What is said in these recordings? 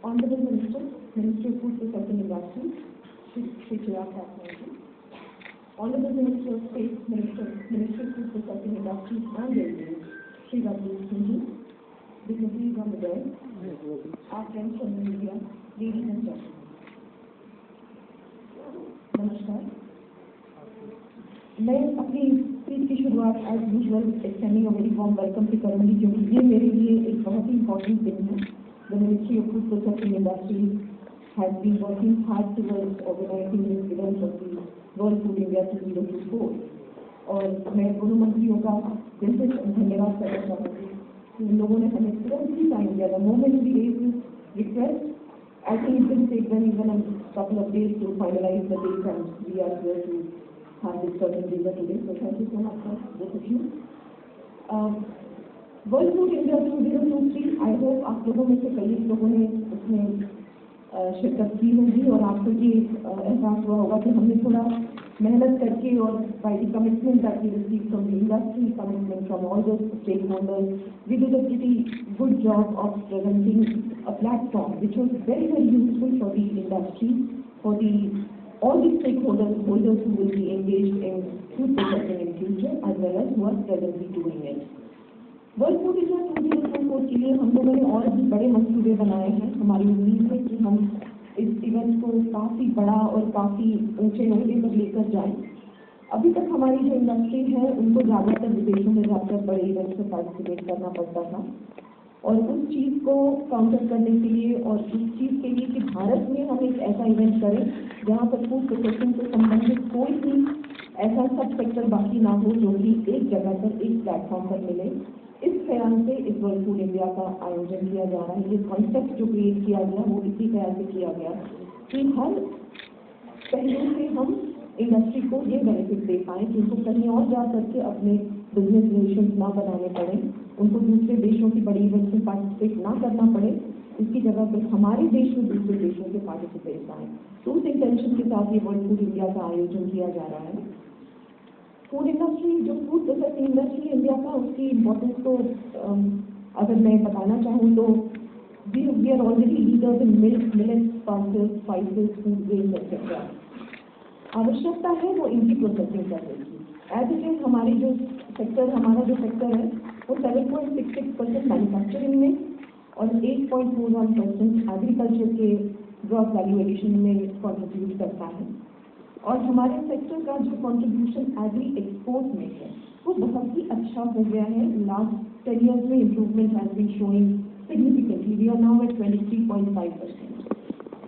Honorable Minister, Minister of Food, Processing and Industry, Shri Chirag Parikh. Honorable Minister of State, Minister of Food, Processing and Industry and Railways, Shri Rajesh Singh, dignitaries on the bench, our friends from the media, ladies and gentlemen. नमस्कार। मैं अपनी speech की शुरुआत as usual extending a very warm welcome से करूंगी, क्योंकि ये मेरे लिए एक बहुत ही इंपॉर्टेंट दिन है। The ministry of food processing industry has been working hard towards organising this event of the world food India 2024 और मैं दोनों मंत्रियों का दिल से धन्यवाद करना चाहूँगी कि उन लोगों ने हमें तुरंत ही टाइम दिया। The moment we raised request, I think it will take them even a couple of days to finalize the date, and we are here to have this certain dinner today. So thank you so much for both of you. World Food India 2023, I hope आप लोगों में से कई लोगों ने उसमें शिरकत की होगी और आपको ये एहसास हुआ होगा कि हमने थोड़ा मेहनत करके और by the commitment that we received from the industry, commitment from all the stakeholders, we did a pretty good job of presenting a platform which was very, very useful for the industry, for all the stakeholders who will be engaged in food processing in future, as well as who are presently doing it. World food India 2024 के लिए हम लोगों ने और भी बड़े मंसूबे बनाए हैं। हमारी उम्मीद है कि हम इस इवेंट को काफ़ी बड़ा और काफ़ी ऊंचे ओहदे पर लेकर जाएं। अभी तक हमारी जो इंडस्ट्री है उनको ज़्यादातर विदेशों में जाकर बड़े इवेंट्स में पार्टिसिपेट करना पड़ता था, और उस चीज़ को काउंटर करने के लिए और इस चीज़ के लिए कि भारत में हम एक ऐसा इवेंट करें जहाँ पर फूड प्रोसेसिंग से संबंधित कोई भी ऐसा सब सेक्टर बाकी ना हो जो कि एक जगह पर एक प्लेटफॉर्म पर मिले, इस ख्याल से इस वर्ल्ड फूड इंडिया का आयोजन किया जा रहा है। ये कॉन्सेप्ट जो क्रिएट किया गया वो इसी ख्याल से किया गया कि हर पहलू से हम इंडस्ट्री को ये बेनिफिट दे पाएँ कि उनको कहीं और जा करके अपने बिजनेस रिलेशन ना बनाने पड़े, उनको दूसरे देशों की बड़ी इवेंट में पार्टिसिपेट ना करना पड़े, इसकी जगह पर हमारे देश में दूसरे देशों से पार्टिसिपेट आए। तो उस इंटेंशन के साथ ये वर्ल्ड फूड इंडिया का आयोजन किया जा रहा है। फूड इंडस्ट्री, जो फूड प्रोसेसिंग इंडस्ट्री इंडिया का, उसकी इम्पोर्टेंस को अगर मैं बताना चाहूँ तो we are already leaders in milk, millets, pulses, spices, food grains etcetera. आवश्यकता है वो इनकी प्रोसेसिंग करने की। एज इट इज हमारा जो सेक्टर है वो 7.66% मैन्युफैक्चरिंग में और 8.41% एग्रीकल्चर के ग्रॉस वैल्यू एडिशन में कॉन्ट्रीब्यूट करता है। और हमारे सेक्टर का जो कॉन्ट्रीब्यूशन एग्री एक्सपोर्ट में है वो बहुत ही अच्छा हो गया है। लास्ट 10 years में improvement has been showing significantly. We are now at 23.5%.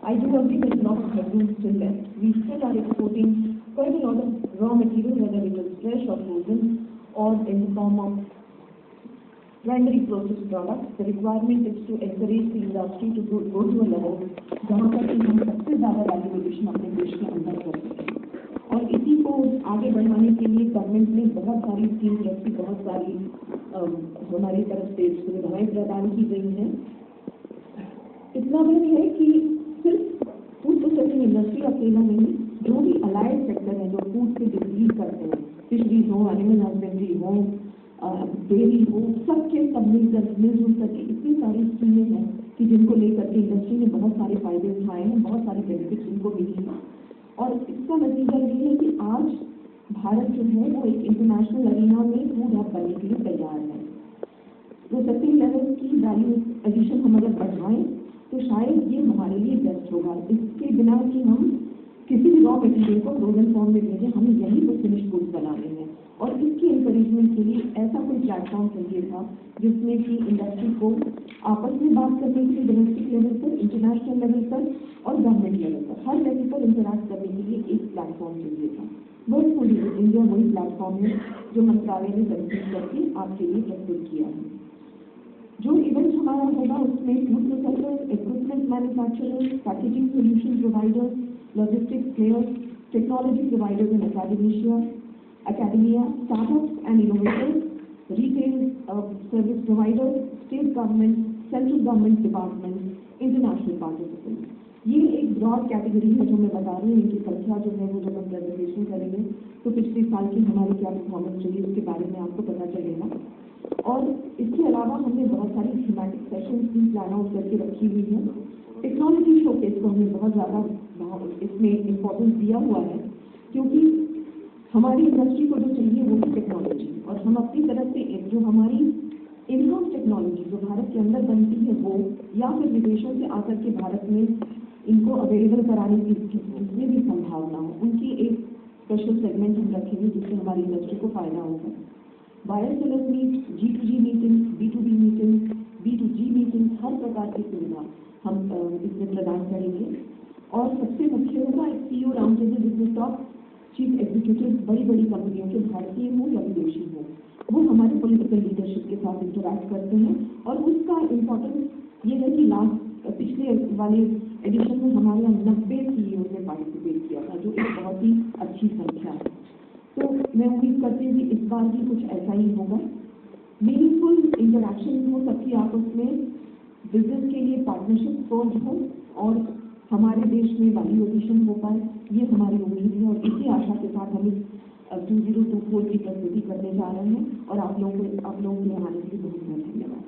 I do agree there is a lot of headroom still left. We still are exporting quite a lot of raw material, whether it is fresh or frozen or in the form of primary processed products. The requirement is to encourage the industry to go to a level जहाँ पर हम सबसे ज़्यादा value addition अपने देश के अंदर कर सकें। और इसी को आगे बढ़ाने के लिए गवर्नमेंट ने बहुत सारी स्कीम्स रखी, बहुत सारी हमारी तरफ से सुविधाएं प्रदान की गई हैं। इतना भी है कि सिर्फ फूड प्रोसेसिंग इंडस्ट्री अकेला नहीं, जो भी अलाइड सेक्टर है जो फूड से डील करते हैं, फिशरीज हो, एनिमल हस्बेंड्री हो, डेयरी हो, सबके सब मिलजुल करके इतनी सारी स्कीमें हैं कि जिनको लेकर के इंडस्ट्री ने बहुत सारे फायदे उठाए हैं, बहुत सारे बेनिफिट्स उनको मिली हैं। और इसका नतीजा ये है कि आज भारत जो है वो एक इंटरनेशनल अरीना में फूड हब बनने के लिए तैयार है। प्रोसेसिंग लेवल की वैल्यू एडिशन हम अगर बढ़ाएं तो शायद ये हमारे लिए बेस्ट होगा। इसके बिना कि हम किसी भी रॉ मटेरियल को फ्रोजन फॉर्म में भेजें, हमें यही तो फिनिश गुड्स बनाने हैं। और इसकी इंकरेजमेंट के लिए ऐसा कोई प्लेटफॉर्म चाहिए था जिसमें कि इंडस्ट्री को आपस में बात करने के लिए डोमेस्टिक लेवल पर, इंटरनेशनल लेवल पर और गवर्नमेंट लेवल पर, हर लेवल पर इंटरैक्ट करने के लिए एक प्लेटफॉर्म चाहिए था। वर्ल्ड फूड इंडिया वही प्लेटफॉर्म है जो मंत्रालय ने कंसीव करके आपके लिए प्रस्तुत किया है। जो इवेंट हमारा होगा उसमें food processor, equipment manufacturers, packaging solution providers, logistics players, technology providers in academia, startups and innovators, retail service providers, state government, central government departments, international participants. ये एक ब्रॉड कैटेगरी है जो मैं बता रही हूँ। इनकी संख्या जो है वो जब हम प्रेजेंटेशन करेंगे तो पिछले साल की हमारी क्या परफॉर्मेंस रही उसके बारे में आपको पता चलेगा। और इसके अलावा हमने बहुत सारी थीमेटिक सेशंस भी प्लान आउट करके रखी हुई है। टेक्नोलॉजी शोकेस को हमने बहुत ज़्यादा इसमें इम्पोर्टेंस दिया हुआ है, क्योंकि हमारी इंडस्ट्री को जो चाहिए वो है टेक्नोलॉजी, और हम अपनी तरफ से जो हमारी इन हाउस टेक्नोलॉजी जो भारत के अंदर बनती है वो, या फिर विदेशों से आकर के भारत में इनको अवेलेबल कराने की जितनी भी संभावना हो, उनकी एक स्पेशल सेगमेंट हम रखेंगे जिससे हमारी इंडस्ट्री को फायदा होगा। Buyer seller meet, G2G meeting, B2B meeting, B2G meeting, हर प्रकार की सुविधा हम इसमें प्रदान करेंगे। और सबसे मुख्य होगा एक CEO राउंड टेबल जिसमें टॉप चीफ एग्जीक्यूटिव बड़ी बड़ी कंपनियों के भारतीय हो या विदेशी हो, वो हमारे पॉलिटिकल लीडरशिप के साथ इंटरैक्ट करते हैं। और उसका इम्पोर्टेंस ये है कि पिछले वाले एडिशन में हमारे यहाँ 90 CEO ने पार्टिसिपेट किया था, जो एक बहुत ही अच्छी संख्या है। तो मैं उम्मीद करती हूँ कि इस बार भी कुछ ऐसा ही होगा। मीनिंगफुल इंटरैक्शन हो, सबकी आपस में बिजनेस के लिए पार्टनरशिप फॉर्म हो और हमारे देश में वैल्यू एडिशन हो पाए, ये हमारी उम्मीद है। और इसी आशा के साथ हम इस 2024 की प्रस्तुति करने जा रहे हैं, और आप लोगों के यहाँ आने के लिए बहुत बहुत धन्यवाद।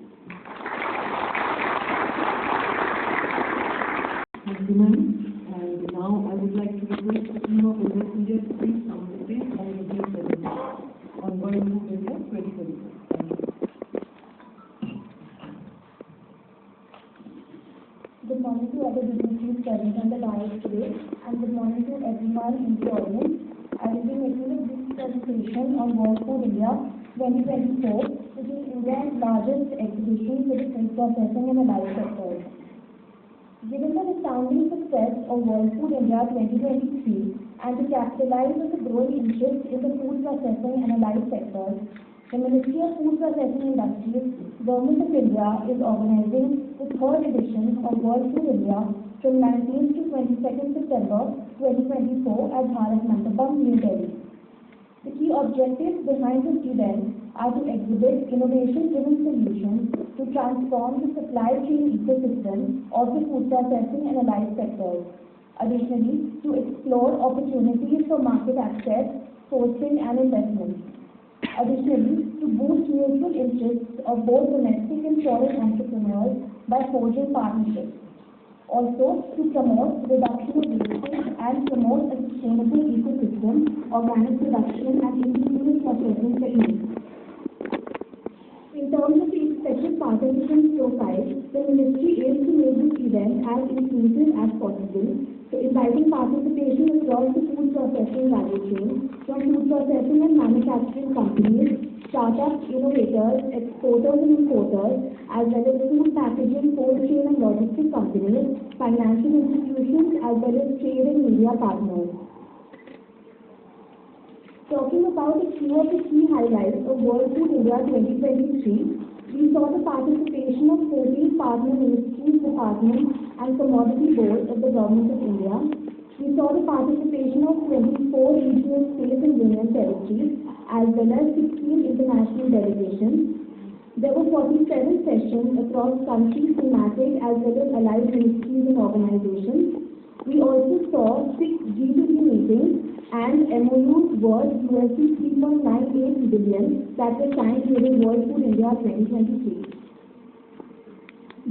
And now I would like to request the team of Invest India to please come to the stage and give their presentation on World Food India 2024. Good morning to other dignitaries present on the dais today, and good morning to everyone in the audience. I will be making a brief presentation on World Food India 2024, which is India's largest exhibition for the food processing and allied sectors. Given the astounding success of World Food India 2023 and to capitalize on the growing interest in the food processing and allied sectors, the Ministry of Food Processing Industries, Government of India is organizing the third edition of World Food India from 19th to 22nd September 2024 at Bharat Mandapam, New Delhi. The key objectives behind this event are to exhibit innovation-driven solutions to transform the supply chain ecosystem of the food processing and allied sectors. Additionally, to explore opportunities for market access, sourcing and investment. Additionally, to boost mutual interests of both domestic and foreign entrepreneurs by forging partnerships. Also, to promote reduction of wastage and promote a sustainable ecosystem, organic production and indigenous processing techniques. In terms of the expected participants profile, the Ministry aims to make this event as inclusive as possible, so inviting participation across the food processing value chain, from food processing and manufacturing companies, startups, innovators, exporters and importers, as well as food packaging, cold chain and logistic companies, financial institutions, as well as trade and media partners. Talking about a few of the key highlights of World Food India 2023, we saw the participation of 14 partner ministries, departments and commodity boards of the Government of India. We saw the participation of 24 regional, state and union territories, as well as 16 international delegations. There were 47 sessions across countries, thematic as well as allied ministries and organizations. We also saw 6 G2G meetings and MOUs worth $3.98 billion that were signed during World Food India 2023.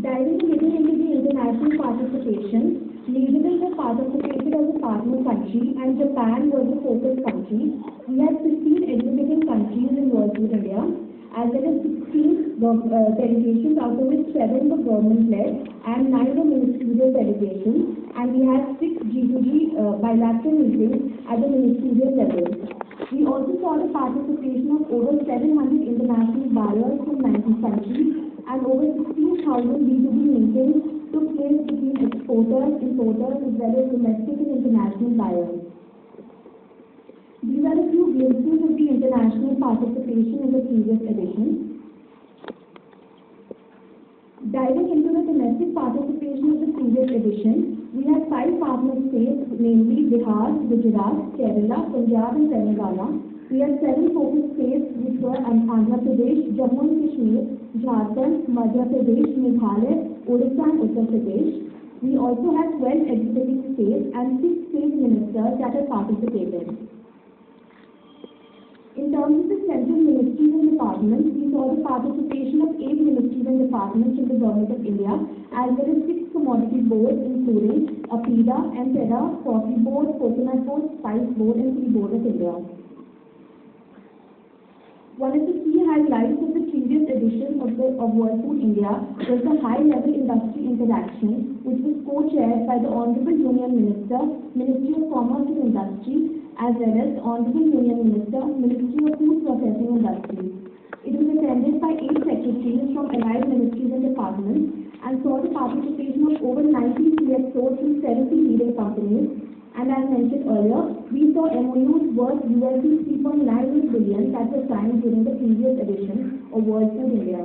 Diving a little into the international participation, New Zealand has participated as a partner country and Japan was a focus country. We had 15 exhibiting countries in World Food India, as well as 16 delegations, out of which 7 were government-led and 9 were ministerial delegations, and we had 6 G2G bilateral meetings at the ministerial level. We also saw the participation of over 700 international buyers from 90 countries, and over 16,000 B2B meetings took place between exporters, importers, as well as domestic and international buyers. These are a few glimpses of the international participation in the previous edition. Diving into the domestic participation of the previous edition, we had 5 partner states, namely Bihar, Gujarat, Kerala, Punjab and Telangana. We had 7 focus states, which were Andhra Pradesh, Jammu and Kashmir, Jharkhand, Madhya Pradesh, Meghalaya, Odisha and Uttar Pradesh. We also had 12 executive states and 6 state ministers that have participated. In terms of the central ministries and departments, we saw the participation of 8 ministries and departments in the Government of India, as well as 6 commodity boards including Apida, Ampera, Coffee Board, Coconut Board, Spice Board and Tea Board of India. One of the key highlights of the previous edition of World Food India was the high-level industry interaction, which was co-chaired by the Honorable Union Minister, Ministry of Commerce and Industry, as well as the Honorable Union Minister, Ministry of Food Processing Industry. It was attended by 8 secretaries from allied ministries and departments and saw the participation of over 90 CXOs from 70 leading companies. And as mentioned earlier, we saw MOUs worth $3.98 billion that were signed during the previous edition of World Food India.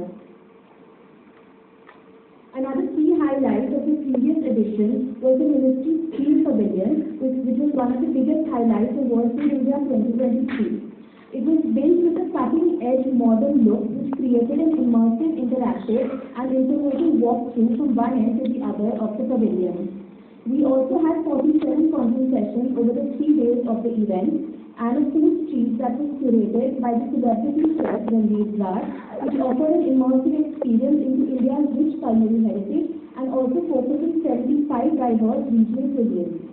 Another key highlight of the previous edition was the Ministry's Steel Pavilion, which was one of the biggest highlights of World Food India 2023. It was built with a cutting-edge modern look which created an immersive, interactive and informative walkthrough from one end to the other of the pavilion. We also had 47 content sessions over the 3 days of the event and a food street that was curated by the celebrity chef Ranveer Brar, which offered an immersive experience into India's rich culinary heritage and also focused on 75 diverse regional cuisines.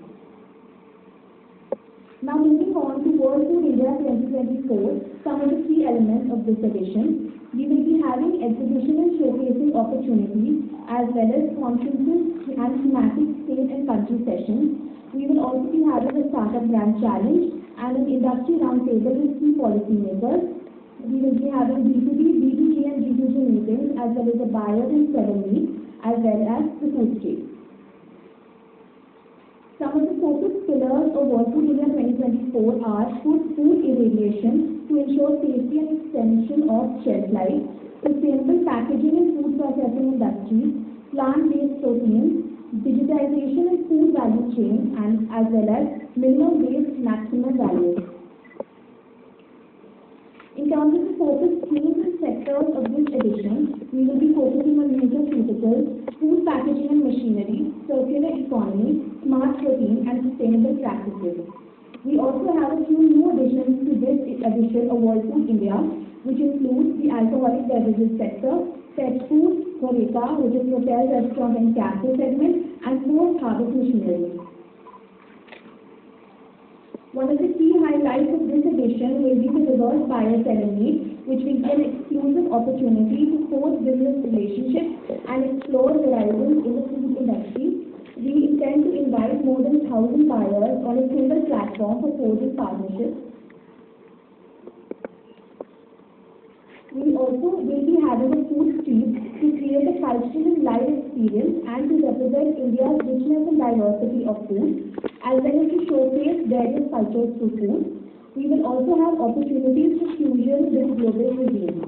Now moving on to World Food India 2024, some of the key elements of this edition. We will be having exhibition and showcasing opportunities as well as conferences and thematic state and country sessions. We will also be having a startup brand challenge and an industry roundtable with key policymakers. We will be having B2B, B2G and G2G meetings as well as a buyer and seller meet as well as the food street. Some of the focus pillars of World Food India 2024 are food irradiation to ensure safety and extension of shelf life, sustainable packaging and food processing industries, plant-based proteins, digitization and food value chain, and as well as minimum waste, maximum value. In terms of the focus themes and sectors of this edition, we will be focusing on nutraceuticals, food packaging and machinery, circular economy, smart protein and sustainable practices. We also have a few new additions to this edition of World Food India, which includes the alcoholic beverages sector, pet food, HoReCa, which is hotel, restaurant and cafe segment, and post-harvest machinery. One of the key highlights of this edition will be the reverse buyer seller meet, which will be an exclusive opportunity to forge business relationships and explore horizons in the food industry. We intend to invite more than 1,000 buyers on a single platform for forging partnerships. We also will be having a food street to create a cultural and live experience and to represent India's richness and diversity of food, as well as to showcase various cultures through food. We will also have opportunities for fusion with global cuisine.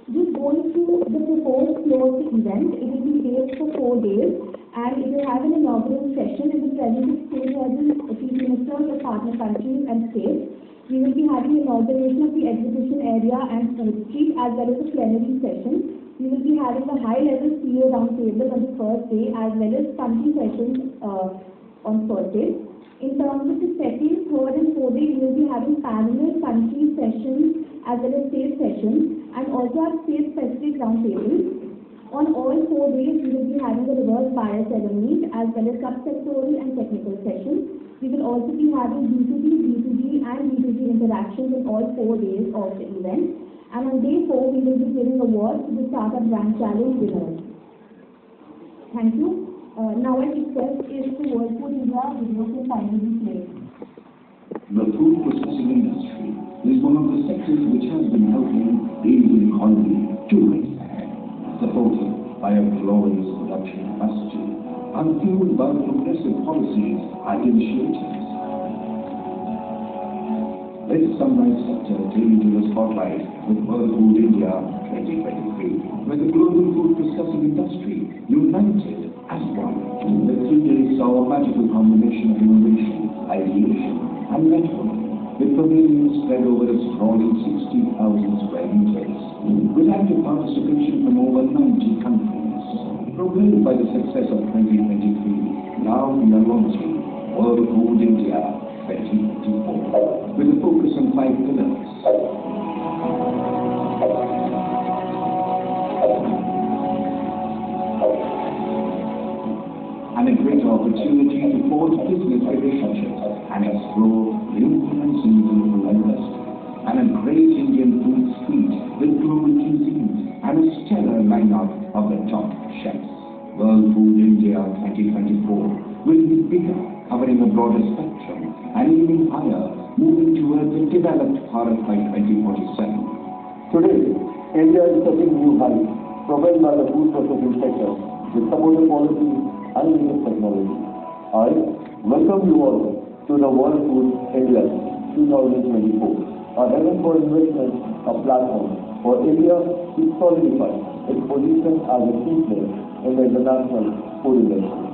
Just going through the proposed flow of the event, it will be based for 4 days and it will have an inaugural session in the presence of stakeholders, chief ministers of partner countries and states. We will be having inauguration of the exhibition area and street as well as a plenary session. We will be having a high-level CEO roundtable on the first day as well as country sessions on first day. In terms of the second, third and fourth day, we will be having panel, country sessions as well as state sessions and also have state-specific roundtables. On all 4 days, we will be having a reverse buyer seller meet as well as subsectoral and technical sessions. We will also be having B2B, B2G and B2G interactions in all 4 days of the event. And on day 4, we will be giving awards to the Startup Brand Challenge winners. Thank you. Now I request if the World Food India video can finally be played. The food processing industry is one of the sectors which has been helping the Indian economy to raise ahead, supported by a glorious production capacity and fueled by progressive policies and initiatives. This sunrise sector came into the spotlight with World Food India 2023, where the global food processing industry united as one. The 3 days saw a magical combination of innovation, ideation, and networking, with pavilions spread over a sprawling 60,000 square meters, with active participation from over 90 countries. Propelled by the success of 2023, now we are launching World Food India 2024, with a focus on 5 pillars. 2024 will be bigger, covering a broader spectrum, and even higher, moving towards a developed Bharat by 2047. Today, India is setting new heights, propelled by the food processing sector, with supportive policies and latest technology. I welcome you all to the World Food India 2024, a heaven for investment, a platform for India to solidify its position as a key player in the international food industry.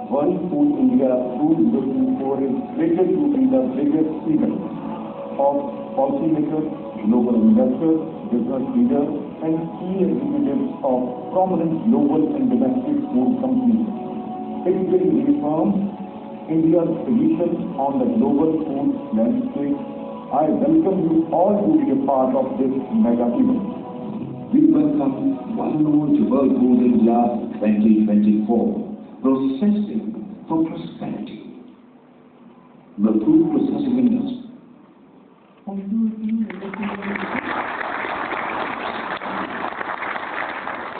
World Food India 2024 is slated to be the biggest event of policymakers, global investors, business leaders, and key executives of prominent global and domestic food companies. It will reaffirm India's position on the global food landscape. I welcome you all to be a part of this mega event. We welcome one and all to World Food India 2024, Processing for Prosperity. The food processing industry. Thank you, team.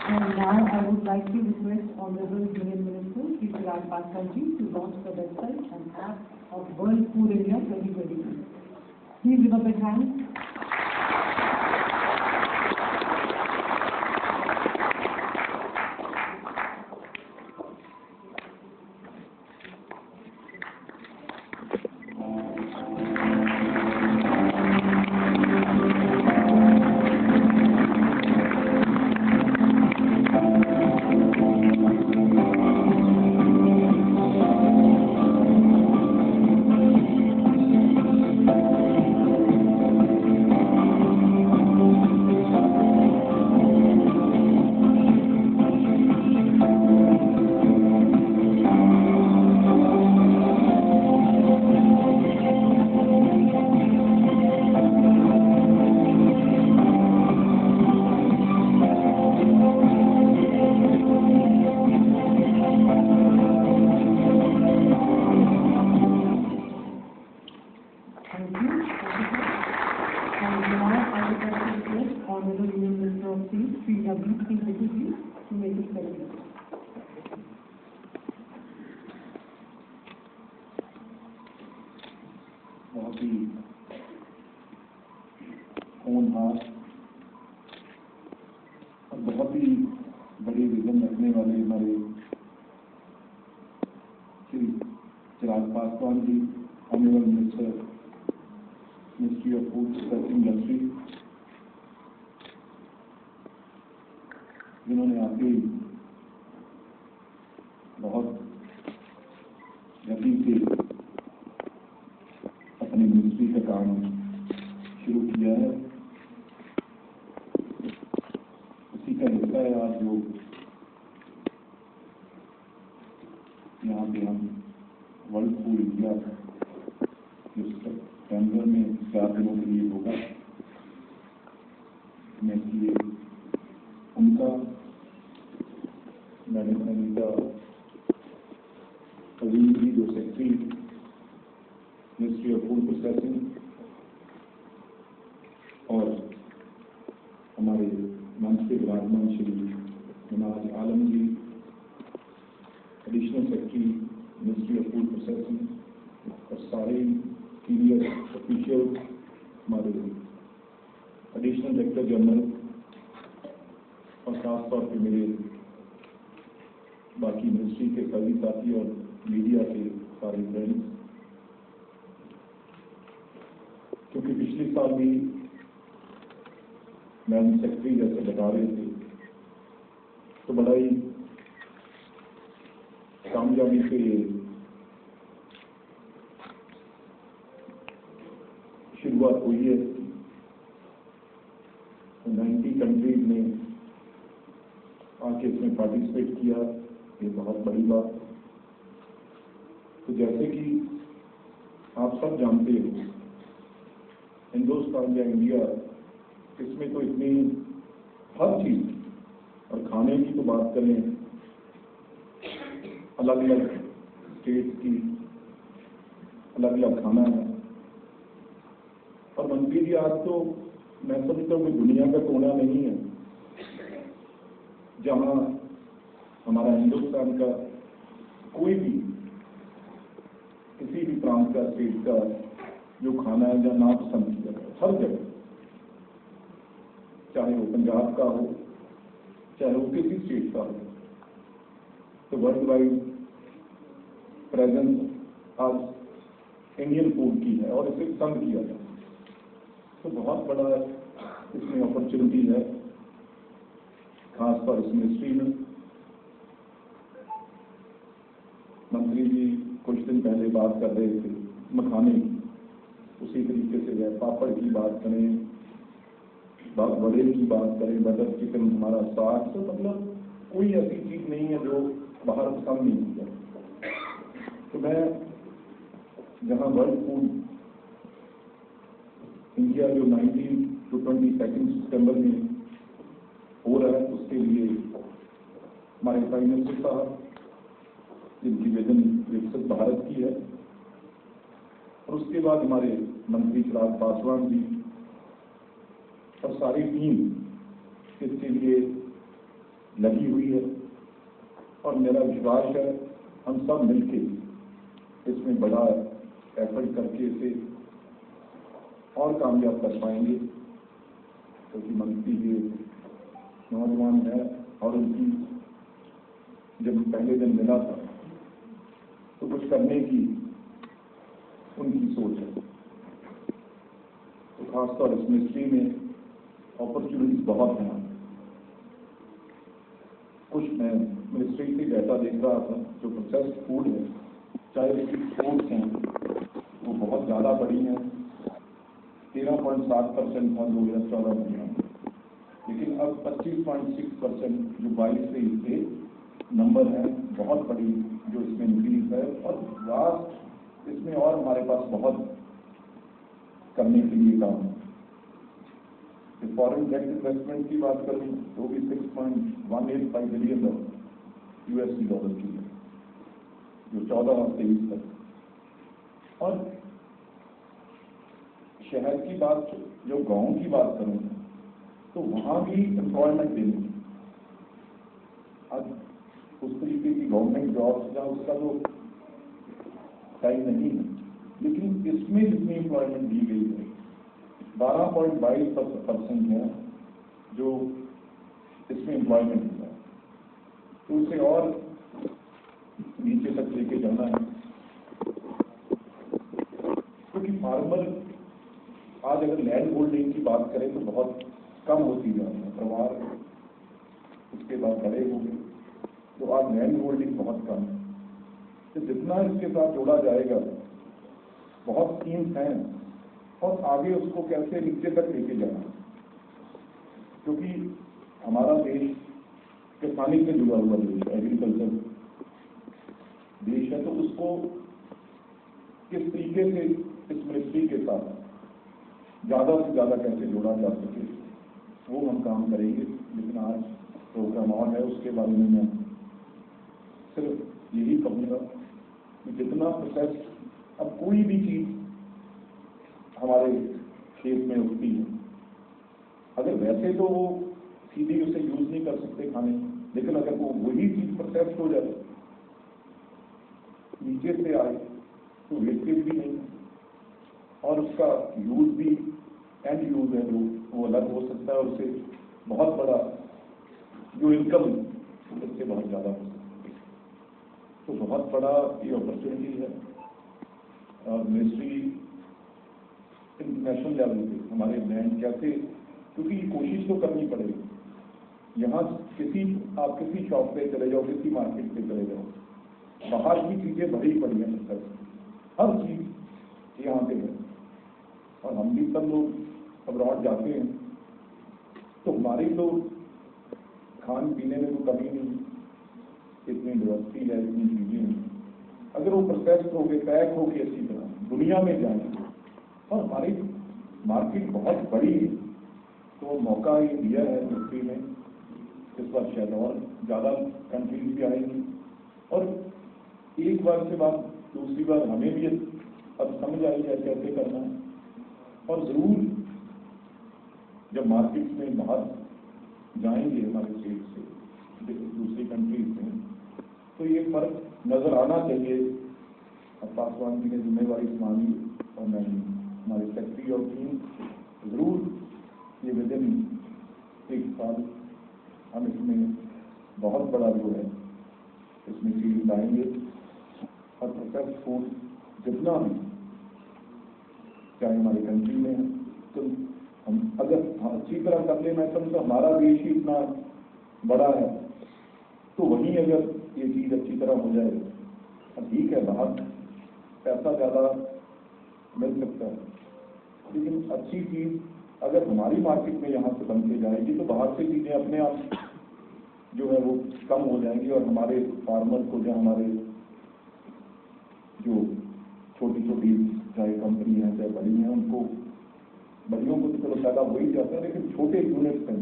And now I would like to request Honorable Union Minister Sri Chirag Parkar ji to launch the website and app of World Food India 2022. Please give a big hand. बहुत ही होनहार और बहुत ही बड़ी vision रखने वाले हमारे Shri Chirag Paswan ji, honourable minister, ministry of food processing industry, जिन्होंने आके बहुत गति से अपनी मिनिस्ट्री का काम शुरू किया है। उसी का हिस्सा है आज जो यहाँ पे हम वर्ल्ड फूड इंडिया जो सितंबर में 4 दिनों के लिए होगा, मैं इसलिए उनका, मैडम अनीता अजीम जी जो secretary ministry of food processing, और हमारे मंच के विराजमान Shri Nawaz Alam ji, additional secretary ministry of food processing, और सारे सीनियर ऑफिशियल, हमारे एडिशनल डायरेक्टर जनरल, और खास तौर पे मेरे बाकी मिनिस्ट्री के सभी साथी और मीडिया के सारे फ्रेंड्स, क्योंकि पिछले साल भी मैम सेक्रेटरी जैसे बता रहे थे तो बड़ा ही कामयाबी से शुरुआत हुई है। 90 कंट्रीज ने आके इसमें पार्टिसिपेट किया, ये बहुत बड़ी बात। तो जैसे कि आप सब जानते हो, हिंदुस्तान या इंडिया, इसमें तो इतनी हर चीज, और खाने की तो बात करें, अलग अलग स्टेट की अलग अलग खाना है। और मंत्री जी, आज तो मैं समझता हूँ दुनिया का कोना नहीं है जहाँ हमारा हिंदुस्तान का कोई भी किसी भी प्रांत का, स्टेट का जो खाना है या नापसंद किया जाए, हर जगह, चाहे वो पंजाब का हो, चाहे वो किसी स्टेट का हो, तो वर्ल्ड वाइड प्रेजेंस आज इंडियन फूड की है और इसे पसंद किया जाए। तो बहुत बड़ा इसमें अपॉर्चुनिटी है, खासतौर इस मिनिस्ट्री में। मंत्री जी कुछ दिन पहले बात कर रहे थे मखाने की, उसी तरीके से है, पापड़ की बात करें, बड़े की बात करें, बटर चिकन, हमारा साग, तो मतलब कोई ऐसी चीज नहीं है जो बाहर पसंद नहीं की जाए। तो मैं जहां वर्ल्ड फूड इंडिया जो 19 to 22 सितंबर में हो रहा है, उसके लिए हमारे प्राइम मिनिस्टर साहब, जिनकी विजन विकसित भारत की है, और उसके बाद हमारे मंत्री चिराग पासवान जी और सारी टीम इसके लिए लगी हुई है। और मेरा विश्वास है हम सब मिलके इसमें बड़ा एफर्ट करके इसे और कामयाब कर पाएंगे, क्योंकि मंत्री जी नौजवान है और उनकी जब पहले दिन मिला था तो कुछ करने की उनकी सोच है। तो खासतौर इस मिनिस्ट्री में अपॉर्चुनिटीज बहुत हैं। कुछ मैं मिनिस्ट्री से डाटा देख रहा था, जो प्रोसेस्ड फूड है, चाहे उसकी एक्सपोर्ट्स हैं, वो बहुत ज़्यादा बढ़ी हैं। 13.7% था 2014 में, लेकिन अब 25.6% जो 22-23 के नंबर है, बहुत बड़ी जो इसमें इंक्रीज है। और वास्ट इसमें और हमारे पास बहुत करने के लिए काम है। फॉरेन डायरेक्ट इन्वेस्टमेंट की बात करूं तो भी $6.185 बिलियन यूएसडी की है, जो 14 और 23 तक। और शहर की बात, जो गांव की बात करूं तो वहां भी एम्प्लॉयमेंट देनी, अब उस तरीके की गवर्नमेंट जॉब्स का उसका तो टाइम नहीं है, लेकिन इसमें जितनी एम्प्लॉयमेंट दी गई है 12.22% है जो इसमें एम्प्लॉयमेंट हुआ है। तो उसे और नीचे तक लेके जाना है, क्योंकि फार्मर आज अगर लैंड होल्डिंग की बात करें तो बहुत कम होती जा रही है। परिवार उसके बाद बड़े हो गए, तो आज लैंड होल्डिंग बहुत कम है। तो जितना इसके साथ जोड़ा जाएगा, बहुत स्कीम्स हैं, और आगे उसको कैसे नीचे तक लेके जाना, क्योंकि हमारा देश किसानी से जुड़ा हुआ देश, एग्रीकल्चर देश है। तो उसको किस तरीके से इस मिनिस्ट्री के साथ ज़्यादा से ज़्यादा कैसे जोड़ा जा सके, वो हम काम करेंगे। लेकिन आज प्रोग्राम और है, उसके बारे में मैं सिर्फ यही कहूँगा कि जितना प्रोसेस, अब कोई भी चीज़ हमारे खेत में उगती है, अगर वैसे तो वो सीधी उसे यूज नहीं कर सकते खाने, लेकिन अगर वो वही चीज प्रोसेस हो जाए, नीचे से आए, तो वेस्टेज भी नहीं, और उसका यूज भी एंड यूज है जो वो अलग हो सकता है, और उससे बहुत बड़ा जो इनकम उससे बहुत ज़्यादा हो सकती है। तो बहुत बड़ा ये अपॉर्चुनिटी है। और मिनिस्ट्री इंटरनेशनल लेवल पे हमारे ब्रांड कैसे, क्योंकि कोशिश तो करनी पड़ेगी। यहाँ आप किसी शॉप पे चले जाओ, किसी मार्केट पे चले जाओ, बाहर की चीज़ें बड़ी पड़ी हैं, हर चीज़ यहाँ पे है। और हम भी सब लोग अब्रॉड जाते हैं, तो हमारी तो खान पीने में तो कमी नहीं, इतनी डाइवर्सिटी है, इतनी चीज़ें हैं। अगर वो प्रोसेस हो गए, पैक हो गए, अच्छी तरह दुनिया में जाएंगे, और हमारी मार्केट बहुत बड़ी है, तो मौका ये दिया है मिनिस्ट्री में। इस बार शायद और ज़्यादा कंट्रीज भी आएंगी, और एक बार के बाद दूसरी बार हमें भी अब समझ आई है कैसे करना है। और ज़रूर जब मार्केट में बाहर जाएंगे हमारे स्टेट से दूसरी कंट्रीज में, तो ये फर्क नजर आना चाहिए। अब पासवान जी ने जिम्मेवारी संभाली और मैं हमारे सेक्रेटरी और टीम जरूर ये विदिन 1 साल हम इसमें बहुत बड़ा जो है इसमें चीज लाएंगे और प्रोसेस फूड जितना भी चाहे हमारी कंट्री में है, तो हम अगर अच्छी तरह कर ले, मैं समझता हमारा देश ही इतना बड़ा है, तो वहीं अगर ये चीज अच्छी तरह हो जाए, ठीक है बाहर पैसा ज़्यादा मिल सकता है, लेकिन अच्छी चीज अगर हमारी मार्केट में यहाँ से बन के जाएगी तो बाहर से चीजें अपने आप जो है वो कम हो जाएंगी और हमारे फार्मर को, जो हमारे जो छोटी छोटी चाहे कंपनी है चाहे बड़ी है, उनको बड़ियों को तो चलो पैदा हो ही जाता है, लेकिन छोटे यूनिट्स हैं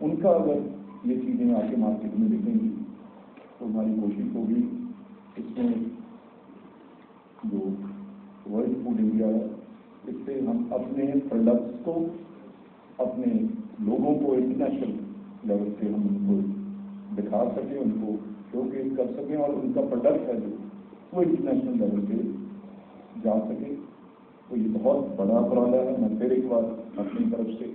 उनका अगर ये चीजें आके मार्केट में दिखेंगी तो हमारी कोशिश होगी इसमें जो वर्ल्ड फूड इंडिया है इससे हम अपने प्रोडक्ट्स को, अपने लोगों को इंटरनेशनल लेवल पे हम उनको दिखा सकें, उनको शोकेस कर सकें और उनका प्रोडक्ट है जो वो इंटरनेशनल लेवल पे जा सके। तो ये बहुत बड़ा उपराला है। मैं फिर एक बार अपनी तरफ से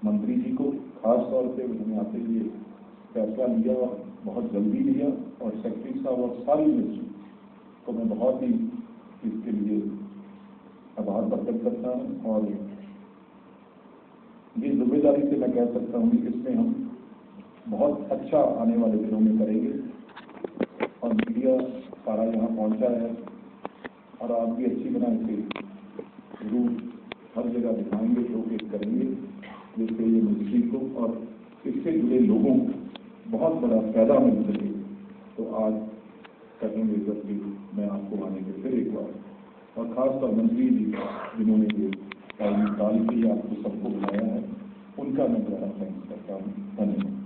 मंत्री जी को खास तौर पे उन्होंने आते हुए फैसला लिया और बहुत जल्दी लिया, और सेक्रेटरी साहब और सारी मिनिस्ट्री को मैं बहुत ही इसके लिए आभार प्रकट करता हूँ। और ये जिम्मेदारी से मैं कह सकता हूँ कि इसमें हम बहुत अच्छा आने वाले दिनों में करेंगे और मीडिया सारा यहाँ पहुँचा है और आप भी अच्छी तरह से जरूर हर जगह दिखाएंगे, शोकेस करेंगे, जिससे ये मिनिस्ट्री को और इससे जुड़े लोगों को बहुत बड़ा फायदा मिल सके। तो आज करेंगे करके मैं आपको आने के फिर एक बार और खासतौर मंत्री जी जिन्होंने ये टाइम निकाल के आपको सबको बुलाया है, उनका मैं बड़ा थैंक्स करता हूँ। धन्यवाद।